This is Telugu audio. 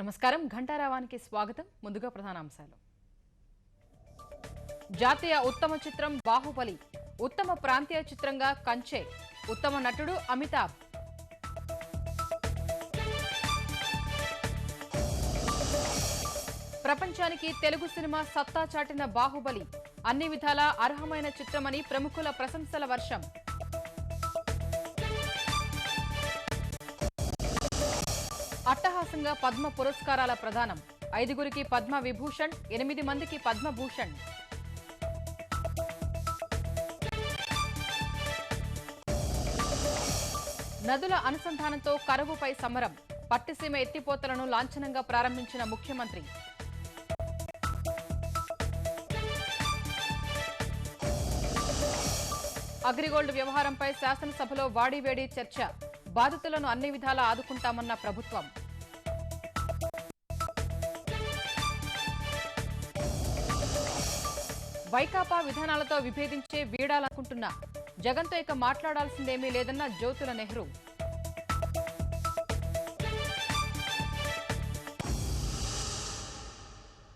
నమస్కారం ఘంటారావానికి స్వాగతం. ముందుగా ప్రధానాంశాలు. జాతీయ ఉత్తమ చిత్రం బాహుబలి, ఉత్తమ ప్రాంతీయ చిత్రంగా కంచె, ఉత్తమ నటుడు అమితాబ్. ప్రపంచానికి తెలుగు సినిమా సత్తా చాటిన బాహుబలి, అన్ని విధాలా అర్హమైన చిత్రమని ప్రముఖుల ప్రశంసల వర్షం. అట్టహాసంగా పద్మ పురస్కారాల ప్రదానం, 5గురికి పద్మ విభూషణ్, 8 మందికి పద్మభూషణ్. నదుల అనుసంధానంతో కరువుపై సమరం, పట్టిసీమ ఎత్తిపోతలను లాంఛనంగా ప్రారంభించిన ముఖ్యమంత్రి. అగ్రిగోల్డ్ వ్యవహారంపై శాసనసభలో వాడివేడి చర్చ, బాధితులను అన్ని విధాలా ఆదుకుంటామన్న ప్రభుత్వం. వైకాపా విధానాలతో విభేదించే వీడాలనుకుంటున్నా, జగన్తో ఇక మాట్లాడాల్సిందేమీ లేదన్న జ్యోతుల నెహ్రూ.